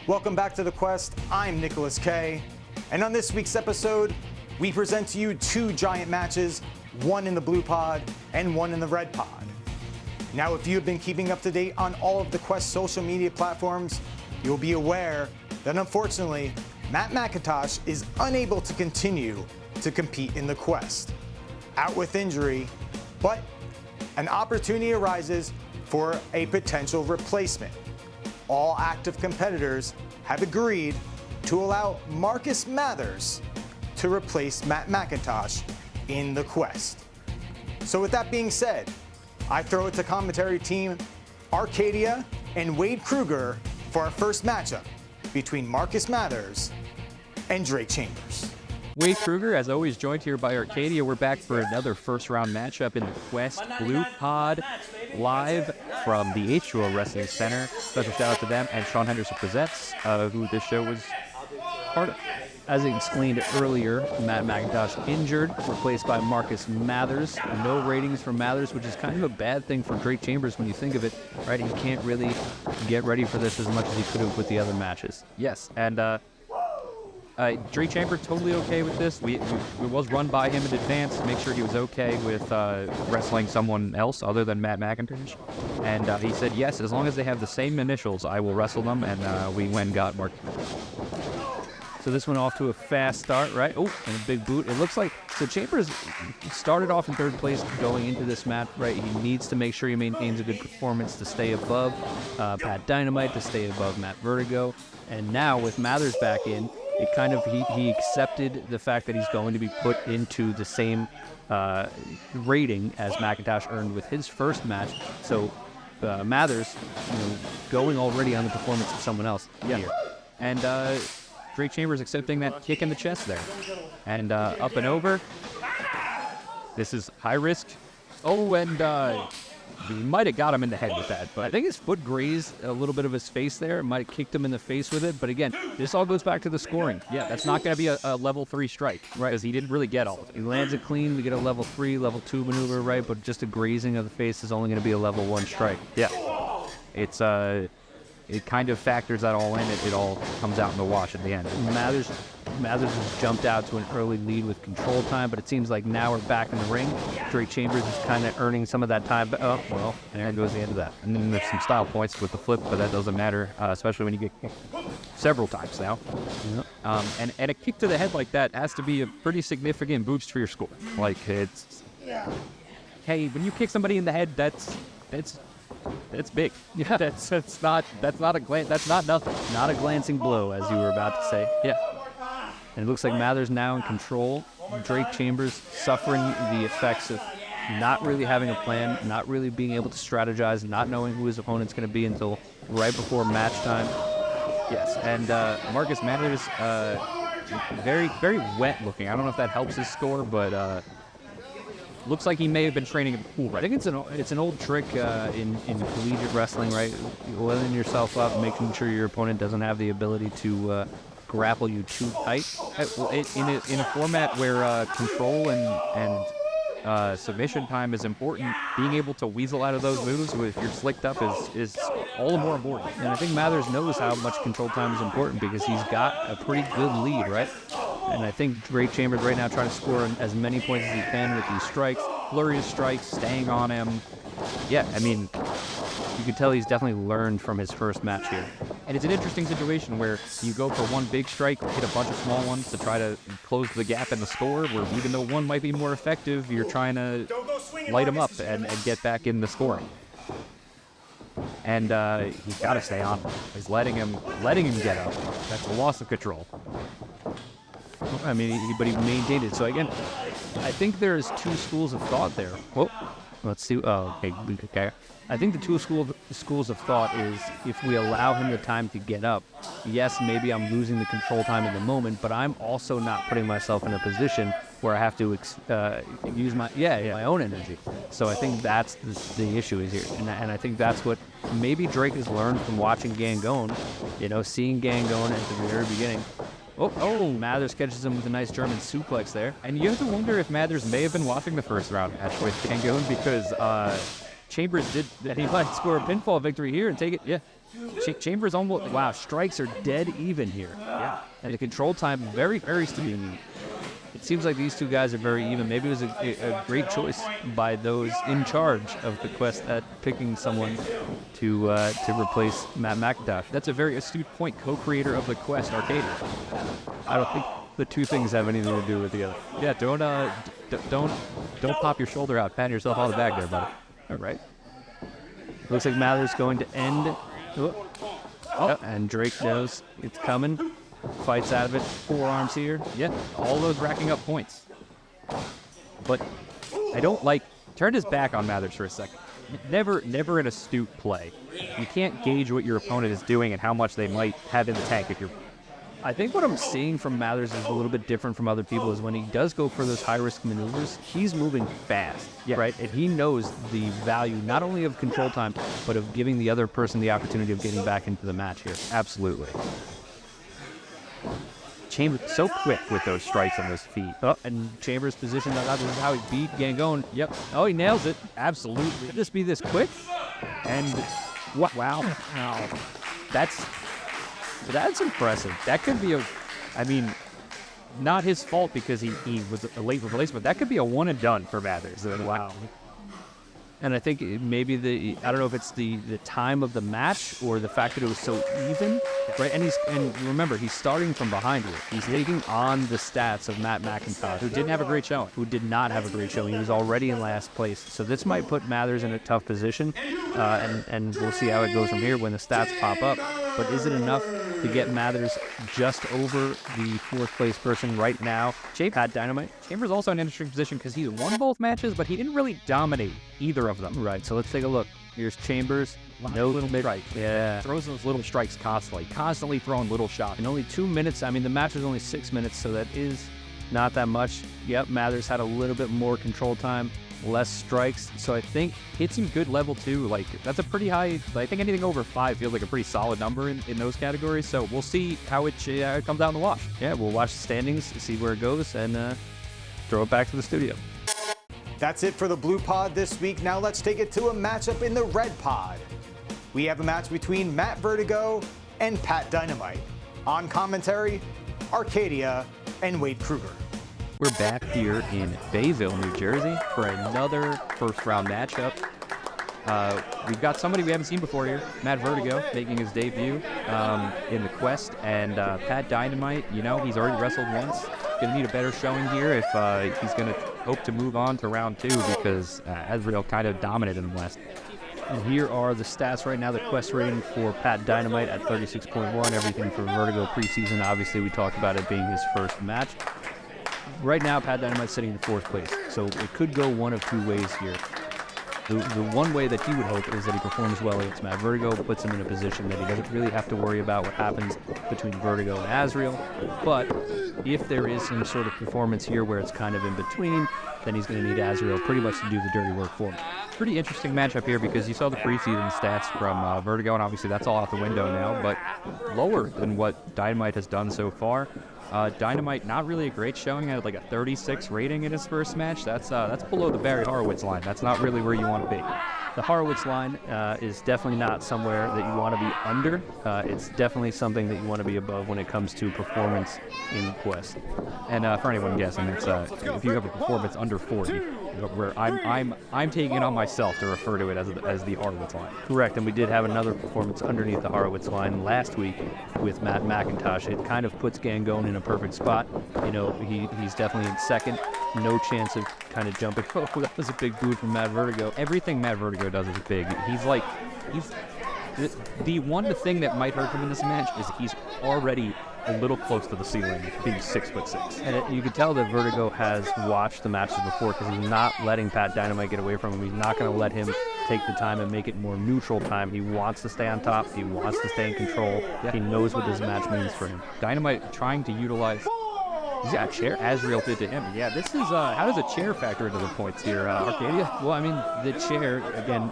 Welcome back to The Quest. I'm Nicholas Kaye. And on this week's episode, we present to you two giant matches, one in the blue pod and one in the red pod. Now, if you have been keeping up to date on all of the Quest social media platforms, you'll be aware that unfortunately, Matt Macintosh is unable to continue to compete in the Quest. Out with injury, but an opportunity arises for a potential replacement. All active competitors have agreed to allow Marcus Mathers to replace Matt Macintosh in the Quest. So with that being said, I throw it to commentary team Arcadia and Wade Kruger for our first matchup between Marcus Mathers and Drake Chambers. Wade Kruger, as always, joined here by Arcadia. We're back for another first-round matchup in the Quest Blue Pod, live from the H2O Wrestling Center. Special shout-out to them and Sean Henderson Presents, who this show was part of. As explained earlier, Matt Macintosh injured, replaced by Marcus Mathers. No ratings for Mathers, which is kind of a bad thing for Drake Chambers when you think of it, right? He can't really get ready for this as much as he could have with the other matches. Yes, and Drake Chambers totally okay with this. We was run by him in advance to make sure he was okay with wrestling someone else other than Matt Macintosh. And he said, yes, as long as they have the same initials, I will wrestle them. And we went and got Mark. So this went off to a fast start, right? Oh, and a big boot. It looks like, so Chambers started off in third place going into this match, right? He needs to make sure he maintains a good performance to stay above Pat Dynamite, to stay above Matt Vertigo. And now with Mathers back in, it kind of, he accepted the fact that he's going to be put into the same rating as Macintosh earned with his first match. So Mathers, going already on the performance of someone else here. And Drake Chambers accepting that kick in the chest there. And up and over. This is high risk. Oh, and he might have got him in the head with that, but I think his foot grazed a little bit of his face there. Might have kicked him in the face with it. But again, this all goes back to the scoring. Yeah, that's not going to be a level 3 strike, right? Because he didn't really get all of it. He lands it clean, we get a level 3, level 2 maneuver, right? But just a grazing of the face is only going to be a level 1 strike. Yeah. It's it kind of factors that all in. It all comes out in the wash at the end. Mathers has jumped out to an early lead with control time, but it seems like now we're back in the ring. Drake Chambers is kind of earning some of that time. But, oh, well, and there goes the end of that. And then there's some style points with the flip, but that doesn't matter, especially when you get kicked several times now. Yep. And a kick to the head like that has to be a pretty significant boost for your score. Like, it's... Hey, when you kick somebody in the head, that's big. Yeah, that's not nothing. Not a glancing blow, as you were about to say. Yeah. And it looks like Mathers now in control. Drake Chambers suffering the effects of not really having a plan, not really being able to strategize, not knowing who his opponent's going to be until right before match time. Yes, and Marcus Mathers, very, very wet looking. I don't know if that helps his score, but looks like he may have been training in the pool. Right? I think it's an old trick in collegiate wrestling, right? Oiling yourself up, making sure your opponent doesn't have the ability to grapple you too tight. In a format where control and submission time is important, being able to weasel out of those moves if you're slicked up is all the more important. And I think Mathers knows how much control time is important because he's got a pretty good lead, right? And I think Drake Chambers right now trying to score as many points as he can with these strikes, flurry of strikes, staying on him. Yeah, I mean, you can tell he's definitely learned from his first match here. And it's an interesting situation where you go for one big strike, hit a bunch of small ones to try to close the gap in the score, where even though one might be more effective, you're trying to light him up and get back in the scoring. And he's got to stay on him. He's letting him get up. That's a loss of control. I mean, but he maintained it. So again, I think there's two schools of thought there. Well, let's see. Oh, okay. I think the two schools of thought is if we allow him the time to get up, yes, maybe I'm losing the control time in the moment, but I'm also not putting myself in a position where I have to use my own energy. So I think that's the issue is here, and I think that's what maybe Drake has learned from watching Gangone, seeing Gangone at the very beginning. Oh, Mathers catches him with a nice German suplex there. And you have to wonder if Mathers may have been watching the first round match with Gangone because Chambers did that. He might score a pinfall victory here and take it. Yeah. Chambers almost, wow, strikes are dead even here. Yeah. And the control time, very, very steady. It seems like these two guys are very even. Maybe it was a great choice by those in charge of the quest at picking someone to replace Matt Macintosh. That's a very astute point, co-creator of the quest, Arcadia. I don't think the two things have anything to do with the other. Yeah, don't pop your shoulder out, pat yourself on the back there, buddy. All right. Looks like Mather's going to end. And Drake knows it's coming. Fights out of it. Forearms here. Yeah, all those racking up points. But I don't like... Turned his back on Mathers for a second. Never an astute play. You can't gauge what your opponent is doing and how much they might have in the tank if you're... I think what I'm seeing from Mathers is a little bit different from other people is when he does go for those high-risk maneuvers, he's moving fast, right? And he knows the value not only of control time, but of giving the other person the opportunity of getting back into the match here. Absolutely. Chambers so quick with those strikes on those feet. Oh, and Chambers' position, this is how he beat Gangone. Yep. Oh, he nails it. Absolutely. Could this be this quick? And wow. That's impressive. That could be not his fault because he was a late replacement. That could be a one and done for Mathers. Wow. And I think maybe I don't know if it's the time of the match or the fact that it was so even, right? And remember, he's starting from behind here. He's taking on the stats of Matt Macintosh, who didn't have a great showing, who did not have a great showing. He was already in last place. So this might put Mathers in a tough position, and we'll see how it goes from here when the stats pop up. But is it enough to get Mathers just over the fourth place person right now? Pat Dynamite. Chambers also in an interesting position because he's won both matches, but he didn't really dominate either of them. Right, so let's take a look. Here's Chambers. No little strike. Yeah. Throws those little strikes constantly throwing little shots. In only 2 minutes, the match was only 6 minutes, so that is not that much. Yep, Mathers had a little bit more control time, less strikes, so I think hits him good level too. Like, that's a pretty high, I think anything over 5 feels like a pretty solid number in those categories, so we'll see how it comes out in the wash. Yeah, we'll watch the standings, see where it goes, and throw it back to the studio. That's it for the Blue Pod this week. Now let's take it to a matchup in the Red Pod. We have a match between Matt Vertigo and Pat Dynamite. On commentary, Arcadia and Wade Kruger. We're back here in Bayville, New Jersey for another first-round matchup. We've got somebody we haven't seen before here, Matt Vertigo, making his debut in the Quest, and Pat Dynamite, he's already wrestled once. Going to need a better showing here if he's going to hope to move on to round 2 because Azrael kind of dominated him last. And here are the stats right now. The Quest rating for Pat Dynamite at 36.1. Everything for Vertigo preseason. Obviously, we talked about it being his first match. Right now, Pat Dynamite's sitting in 4th place, so it could go one of 2 ways here. The one way that he would hope is that he performs well against Matt Vertigo, puts him in a position that he doesn't really have to worry about what happens between Vertigo and Azrael. But if there is some sort of performance here where it's kind of in between, then he's going to need Azrael pretty much to do the dirty work for him. Pretty interesting matchup here because you saw the preseason stats from Vertigo, and obviously that's all out the window now, but lower than what Dynamite has done so far. Dynamite, not really a great showing, had like a 36 rating in his first match. That's below the Barry Horowitz line. That's not really where you want to be. The Horowitz line is definitely not somewhere that you want to be under. It's definitely something that you want to be above when it comes to performance in Quest. And for anyone guessing, it's if you have a performance under 40, where I'm taking it on myself to refer to it as the Horowitz line. Correct, and we did have another performance underneath the Horowitz line last week with Matt Macintosh. It kind of puts Gangone in a perfect spot. He's definitely in second. No chance of kind of jumping. Oh, that was a big boot from Matt Vertigo. Everything Matt Vertigo does is big. The one thing that might hurt him in this match is he's already a little close to the ceiling, being 6'6". And you can tell that Vertigo has watched the matches before because he's not letting Pat Dynamite get away from him. He's not going to let him take the time and make it more neutral time. He wants to stay on top. He wants to stay in control. Yeah. He knows what this match means for him. Dynamite trying to utilize... Yeah, chair Azrael did to him. Yeah, this is, how does a chair factor into the points here, Arcadia? Well, the chair, again,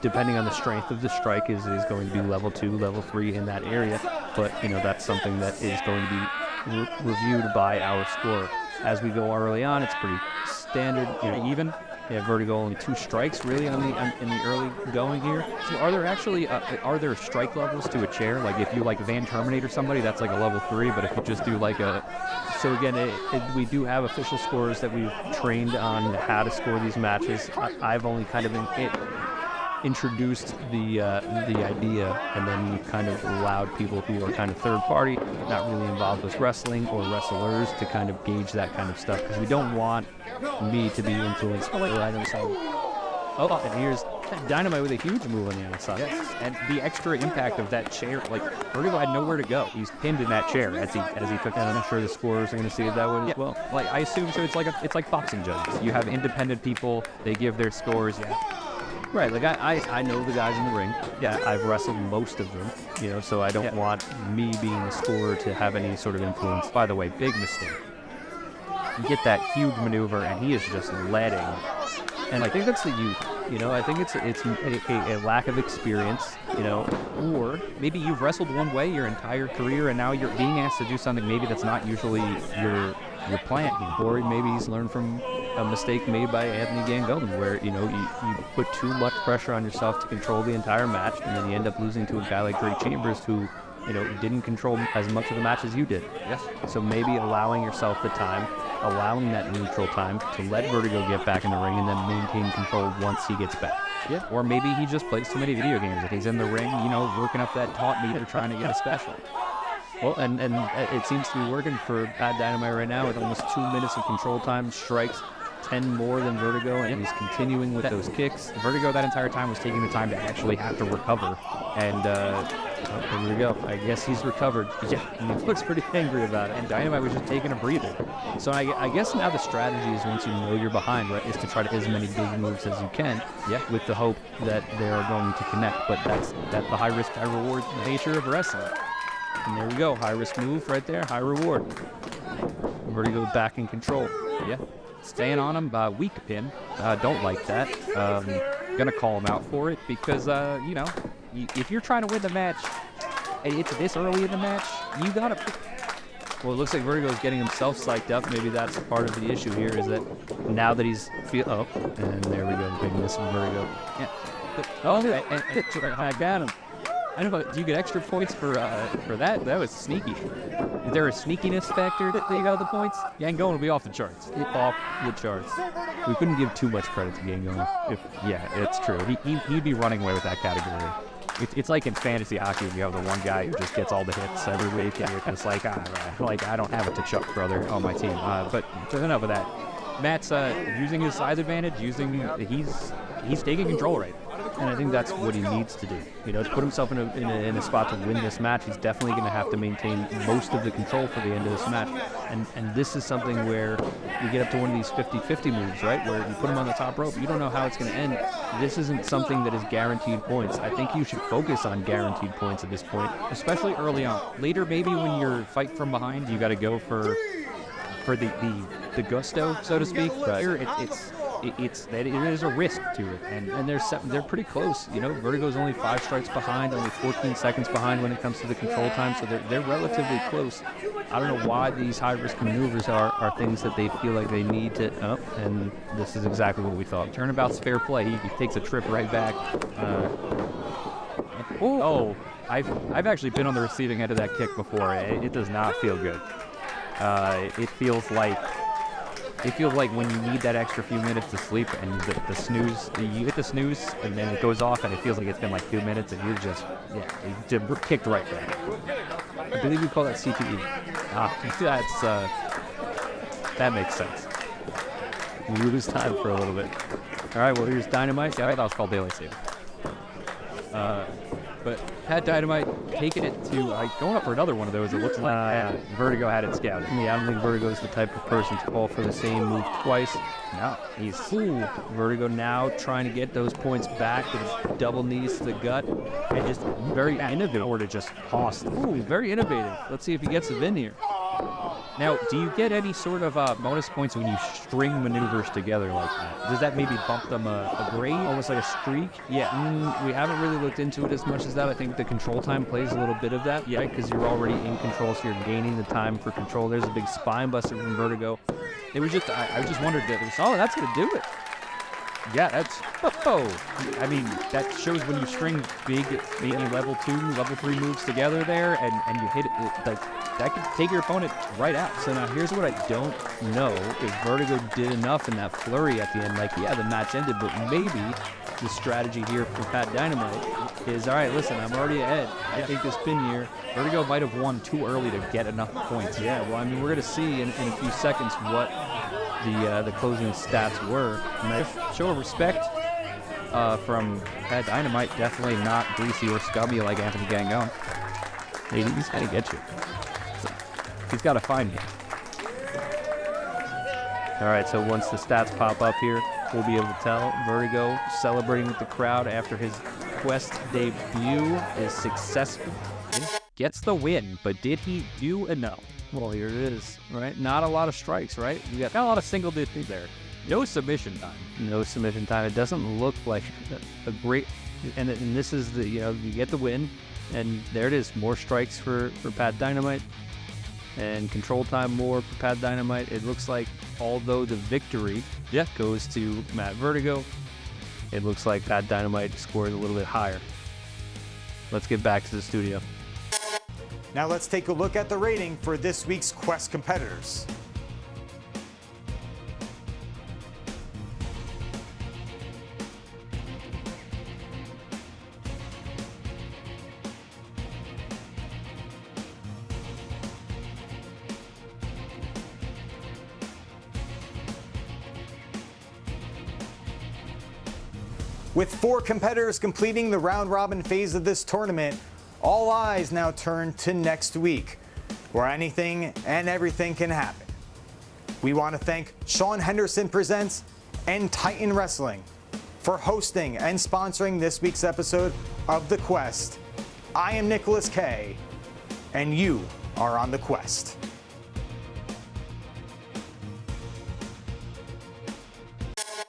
depending on the strength of the strike, is going to be level 2, level 3 in that area. But, that's something that is going to be reviewed by our scorer. As we go early on, it's pretty standard, even. Yeah, Vertigo only 2 strikes really in the early going here. So are there actually are there strike levels to a chair? Like if you like Van Terminator somebody, that's like a level 3. But if you just do like a, so again, we do have official scores that we've trained on how to score these matches. I've only kind of introduced the idea, and then you kind of allowed people who are kind of third party, not really involved with wrestling or wrestlers, to kind of gauge that kind of stuff, because we don't want me to be influenced by the item side. Oh, and here's Dynamite with a huge move on the outside. Yes, and the extra impact of that chair, like Vertigo had nowhere to go. He's pinned in that chair as he took that. I'm sure the scorers are going to see it that way as well. Like I assume so. It's like boxing judges. You have independent people. They give their scores. Yeah. Right, like I know the guys in the ring. Yeah, I've wrestled most of them, you know, so I don't want me being the scorer to have any sort of influence. By the way, big mistake. You get that huge maneuver, and he is just letting. And I think that's the youth, you know. I think it's a lack of experience, you know, or maybe you've wrestled one way your entire career, and now you're being asked to do something maybe that's not usually your plan, or maybe he's learned from a mistake made by Anthony Gangovan, where, you know, you put too much pressure on yourself to control the entire match, and then you end up losing to a guy like Great Chambers, who, you know, didn't control as much of the match as you did. Yes. So maybe allowing yourself the time, allowing that neutral time to let Vertigo get back in the ring and then maintain control once he gets back. Yeah. Or maybe he just plays too many video games. If he's in the ring, you know, working up that taunt meter, trying to get a special. Well, and it seems to be working for Bad Dynamite right now with almost 2 minutes of control time, strikes 10 more than Vertigo, and he's continuing with those kicks. Vertigo that entire time was taking the time to actually have to recover, and here we go. I guess he's recovered. Yeah, and he looks pretty angry about it, and Dynamite was just taking a breather. So I guess now the strategy is, once you know you're behind, right, is to try to hit as many big moves as you can, yeah, with the hope that they are going to connect. But that's the high risk, high reward nature of wrestling. And there we go, high risk move right there, high reward. Vertigo back in control. Yeah. Staying on him, weak pin. Don't like that. Gonna call him out for it, because, you know, if you're trying to win the match, and it's this early in the match, you gotta... Well, it looks like Vertigo's getting himself psyched up. Maybe that's part of the issue here, is that now that he's... Oh, and there we go, big miss from Vertigo. Yeah. I got him. I don't know, do you get extra points for that? That was sneaky. Is there a sneakiness factor that you got the points? Gangovan will be off the charts. Off the charts. We couldn't give too much credit to Gangovan. Yeah, it's true. He'd be running away with that category. It's like in fantasy hockey, you have the one guy who just gets all the hits every week, and you're just like, I don't have a Tkachuk brother on my team. But enough of that. Matt's using his size advantage. He's taking control right now. And I think that's what he needs to do. You know, to put himself in a spot to win this match, he's definitely going to have to maintain most of the control for the end of this match. And this is something where you get up to one of these 50-50 moves, right, where you put him on the top rope. You don't know how it's going to end. This isn't something that is guaranteed points. I think you should focus on guaranteed points at this point, especially early on. Later, maybe when you're fight from behind, you got to go for the gusto, so to speak. But here, it is a risk to it, and they're pretty close. You know, Vertigo's only 5 strikes behind, only 14 seconds behind when it comes to the control time, so they're relatively close. I don't know why these high risk maneuvers are things that they feel like they need to. And this is exactly what we thought. Turnabout's fair play. He takes a trip right back. I've actually been on the receiving end of that kick before. It does not feel good. It feels like when you need that extra few minutes to sleep, and the snooze, you hit the snooze, and then it goes off, and it feels like it's been like 2 minutes, and you kicked right back. I believe we call that CTE. That makes sense. You lose time for a little bit. All right, well, here's Dynamite. Yeah, I thought it was called Daylight Saving. But had Dynamite taken it to going up for another one of those, it looks like Vertigo had it scouted. I don't think Vertigo is the type of person to call for the same move twice. No, he's fool. Vertigo now trying to get those points back with double knees to the gut, and just very innovative, or to just toss. Ooh, very innovative. Let's see if he gets it in here. Now, do you get any sort of bonus points when you string maneuvers together like that? Does that maybe bump them a grade, almost like a streak? Yeah, we haven't really looked into it as much as that. I think the control time plays a little bit of that, yeah, because you're already in control, so you're gaining the time for control. There's a big spine buster from Vertigo. It was just, I just wondered that it was, that's going to do it. Yeah, that's, I mean, that shows when you string big, maybe level 2, level 3 moves together there, and you hit it, like, that could take your opponent right out. So now here's what I don't know, if Vertigo did enough in that flurry at the end. Like, yeah, the match ended, but maybe the strategy here for Pat Dynamite is, all right, listen, I'm already ahead. I think this pin here, Vertigo might have won too early to get enough points. Yeah, well, I mean, we're going to see in a few seconds what the closing stats were. And a show of respect from Pat Dynamite, definitely not greasy or scummy like Anthony Gangone. He's going to get you. So, he's got to find you. All right, so once the stats pop up here, we'll be able to tell. Vertigo celebrating with the crowd after his Quest debut is successful. Gets the win, but did he do enough? Well, here it is, right? Not a lot of strikes, right? We got a lot of single digits there. No submission time. No submission time. It doesn't look like a great, and this is the, you get the win, and there it is. More strikes for Pat Dynamite, and control time more for Pat Dynamite. It looks like, although the victory goes to Matt Vertigo, it looks like Pat Dynamite scored a little bit higher. Let's get back to the studio. Now let's take a look at the rating for this week's Quest competitors. With 4 competitors completing the round-robin phase of this tournament, all eyes now turn to next week, where anything and everything can happen. We want to thank Sean Henderson Presents and Titan Wrestling for hosting and sponsoring this week's episode of The Quest. I am Nicholas Kaye, and you are on The Quest.